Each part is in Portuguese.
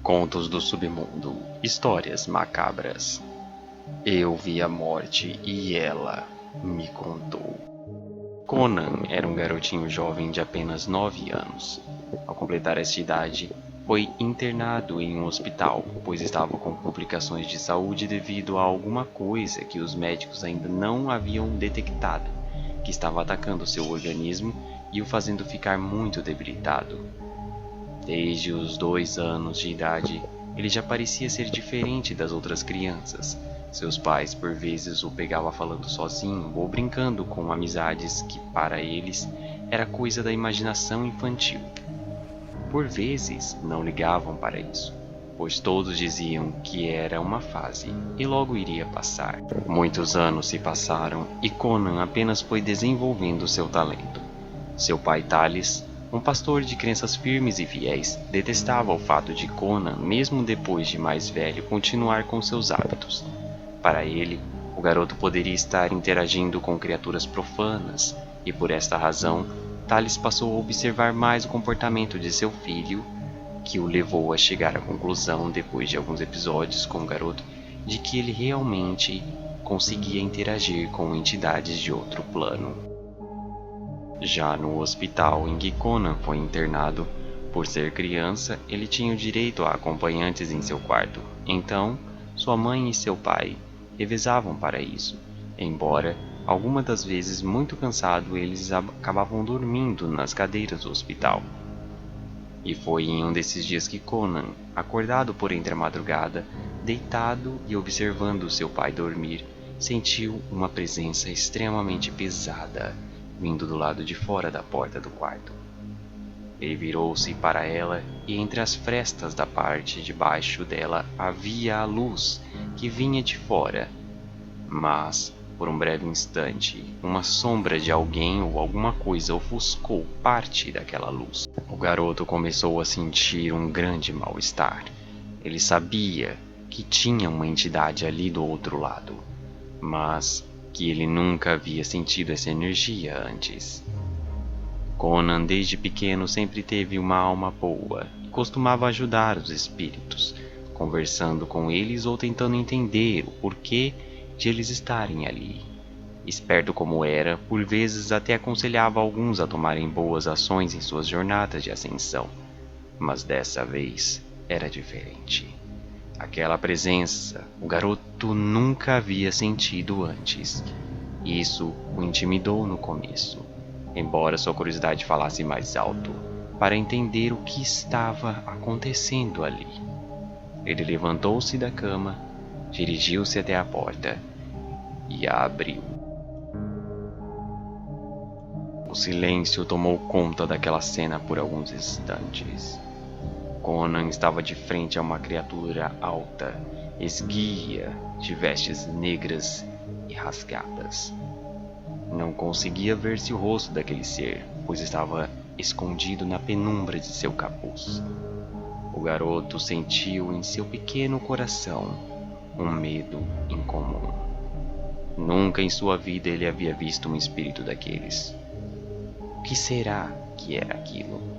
Contos do Submundo, histórias macabras. Eu vi a morte e ela me contou. Conan era um garotinho jovem de apenas 9 anos. Ao completar esta idade, foi internado em um hospital, pois estava com complicações de saúde devido a alguma coisa que os médicos ainda não haviam detectado, que estava atacando seu organismo e o fazendo ficar muito debilitado. Desde os 2 anos de idade, ele já parecia ser diferente das outras crianças. Seus pais, por vezes, o pegavam falando sozinho ou brincando com amizades que, para eles, era coisa da imaginação infantil. Por vezes, não ligavam para isso, pois todos diziam que era uma fase e logo iria passar. Muitos anos se passaram e Conan apenas foi desenvolvendo seu talento. Seu pai Thales, um pastor de crenças firmes e fiéis, detestava o fato de Conan, mesmo depois de mais velho, continuar com seus hábitos. Para ele, o garoto poderia estar interagindo com criaturas profanas, e por esta razão, Thales passou a observar mais o comportamento de seu filho, que o levou a chegar à conclusão, depois de alguns episódios com o garoto, de que ele realmente conseguia interagir com entidades de outro plano. Já no hospital em que Conan foi internado, por ser criança, ele tinha o direito a acompanhantes em seu quarto. Então, sua mãe e seu pai revezavam para isso. Embora, algumas das vezes muito cansado, eles acabavam dormindo nas cadeiras do hospital. E foi em um desses dias que Conan, acordado por entre a madrugada, deitado e observando seu pai dormir, sentiu uma presença extremamente pesada vindo do lado de fora da porta do quarto. Ele virou-se para ela e entre as frestas da parte de baixo dela havia a luz que vinha de fora. Mas, por um breve instante, uma sombra de alguém ou alguma coisa ofuscou parte daquela luz. O garoto começou a sentir um grande mal-estar. Ele sabia que tinha uma entidade ali do outro lado, mas que ele nunca havia sentido essa energia antes. Conan, desde pequeno, sempre teve uma alma boa e costumava ajudar os espíritos, conversando com eles ou tentando entender o porquê de eles estarem ali. Esperto como era, por vezes até aconselhava alguns a tomarem boas ações em suas jornadas de ascensão, mas dessa vez era diferente. Aquela presença o garoto nunca havia sentido antes. Isso o intimidou no começo, embora sua curiosidade falasse mais alto, para entender o que estava acontecendo ali. Ele levantou-se da cama, dirigiu-se até a porta e a abriu. O silêncio tomou conta daquela cena por alguns instantes. Conan estava de frente a uma criatura alta, esguia, de vestes negras e rasgadas. Não conseguia ver-se o rosto daquele ser, pois estava escondido na penumbra de seu capuz. O garoto sentiu em seu pequeno coração um medo incomum. Nunca em sua vida ele havia visto um espírito daqueles. O que será que era aquilo?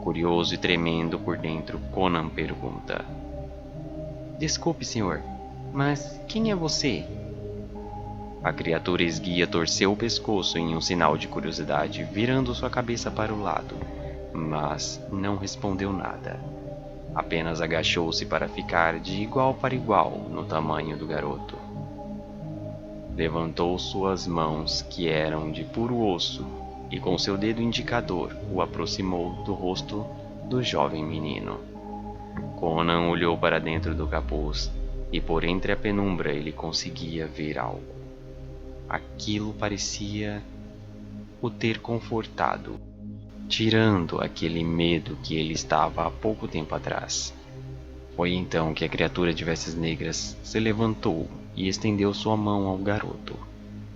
Curioso e tremendo por dentro, Conan pergunta: "Desculpe, senhor, mas quem é você?" A criatura esguia torceu o pescoço em um sinal de curiosidade, virando sua cabeça para o lado, mas não respondeu nada. Apenas agachou-se para ficar de igual para igual no tamanho do garoto. Levantou suas mãos, que eram de puro osso, e com seu dedo indicador o aproximou do rosto do jovem menino. Conan olhou para dentro do capuz e por entre a penumbra ele conseguia ver algo. Aquilo parecia o ter confortado, tirando aquele medo que ele estava há pouco tempo atrás. Foi então que a criatura de vestes negras se levantou e estendeu sua mão ao garoto,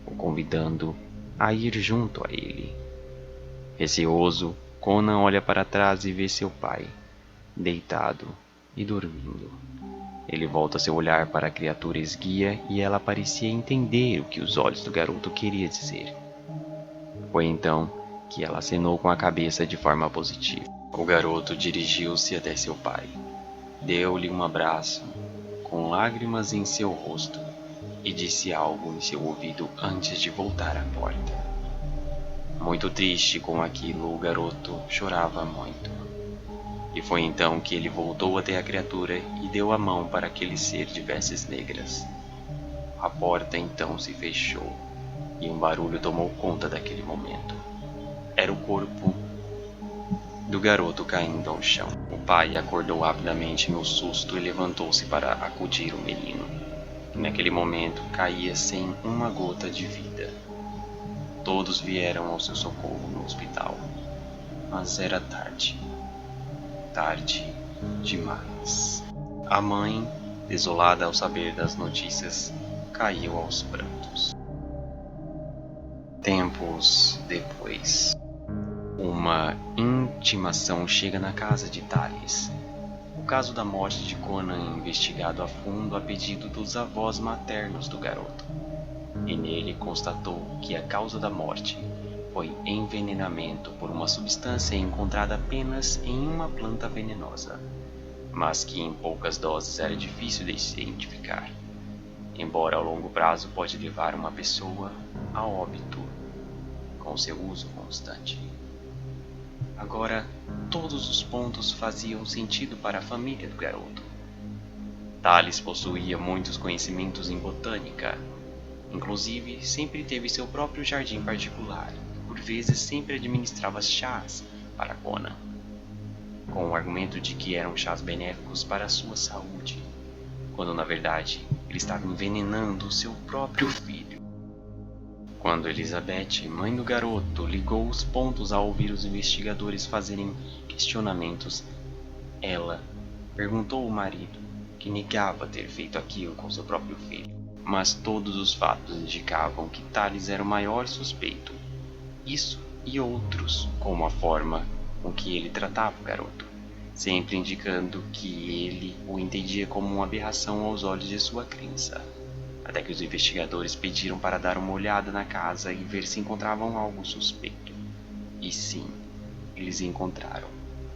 o convidando a ir junto a ele. Receoso, Conan olha para trás e vê seu pai, deitado e dormindo. Ele volta seu olhar para a criatura esguia e ela parecia entender o que os olhos do garoto queriam dizer. Foi então que ela acenou com a cabeça de forma positiva. O garoto dirigiu-se até seu pai. Deu-lhe um abraço, com lágrimas em seu rosto, e disse algo em seu ouvido antes de voltar à porta. Muito triste com aquilo, o garoto chorava muito. E foi então que ele voltou até a criatura e deu a mão para aquele ser de vestes negras. A porta então se fechou, e um barulho tomou conta daquele momento. Era o corpo do garoto caindo ao chão. O pai acordou rapidamente no susto e levantou-se para acudir o menino, que naquele momento caía sem uma gota de vida. Todos vieram ao seu socorro no hospital, mas era tarde. Tarde demais. A mãe, desolada ao saber das notícias, caiu aos prantos. Tempos depois, uma intimação chega na casa de Thales. O caso da morte de Conan é investigado a fundo a pedido dos avós maternos do garoto, e nele constatou que a causa da morte foi envenenamento por uma substância encontrada apenas em uma planta venenosa, mas que em poucas doses era difícil de se identificar, embora a longo prazo pode levar uma pessoa a óbito com seu uso constante. Agora, todos os pontos faziam sentido para a família do garoto. Thales possuía muitos conhecimentos em botânica. Inclusive, sempre teve seu próprio jardim particular. Por vezes, sempre administrava chás para Conan, com o argumento de que eram chás benéficos para a sua saúde, quando na verdade ele estava envenenando o seu próprio filho. Quando Elizabeth, mãe do garoto, ligou os pontos ao ouvir os investigadores fazerem questionamentos, ela perguntou ao marido, que negava ter feito aquilo com seu próprio filho. Mas todos os fatos indicavam que Thales era o maior suspeito. Isso e outros, como a forma com que ele tratava o garoto, sempre indicando que ele o entendia como uma aberração aos olhos de sua crença. Até que os investigadores pediram para dar uma olhada na casa e ver se encontravam algo suspeito. E sim, eles encontraram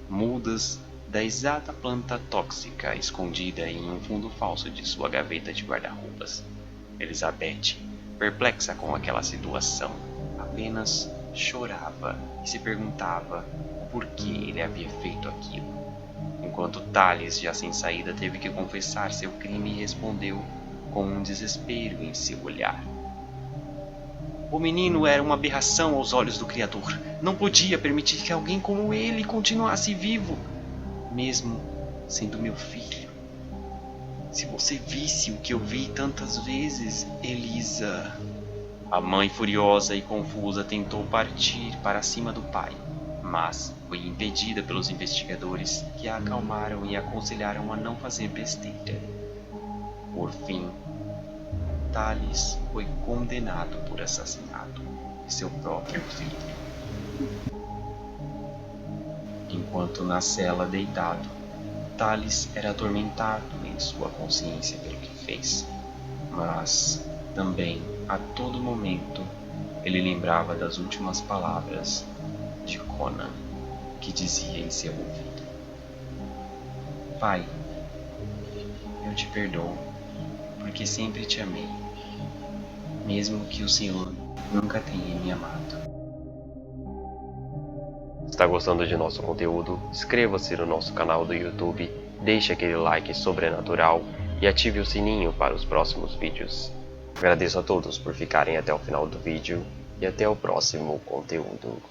mudas da exata planta tóxica escondida em um fundo falso de sua gaveta de guarda-roupas. Elizabeth, perplexa com aquela situação, apenas chorava e se perguntava por que ele havia feito aquilo. Enquanto Thales, já sem saída, teve que confessar seu crime e respondeu com um desespero em seu olhar. O menino era uma aberração aos olhos do Criador. Não podia permitir que alguém como ele continuasse vivo, mesmo sendo meu filho. Se você visse o que eu vi tantas vezes, Elisa... A mãe, furiosa e confusa, tentou partir para cima do pai, mas foi impedida pelos investigadores, que a acalmaram e aconselharam a não fazer besteira. Por fim, Thales foi condenado por assassinato de seu próprio filho. Enquanto na cela deitado, Thales era atormentado em sua consciência pelo que fez, mas também, a todo momento, ele lembrava das últimas palavras de Conan, que dizia em seu ouvido: Pai, eu te perdoo, porque sempre te amei, mesmo que o Senhor nunca tenha me amado. Está gostando de nosso conteúdo? Inscreva-se no nosso canal do YouTube, deixe aquele like sobrenatural e ative o sininho para os próximos vídeos. Agradeço a todos por ficarem até o final do vídeo e até o próximo conteúdo.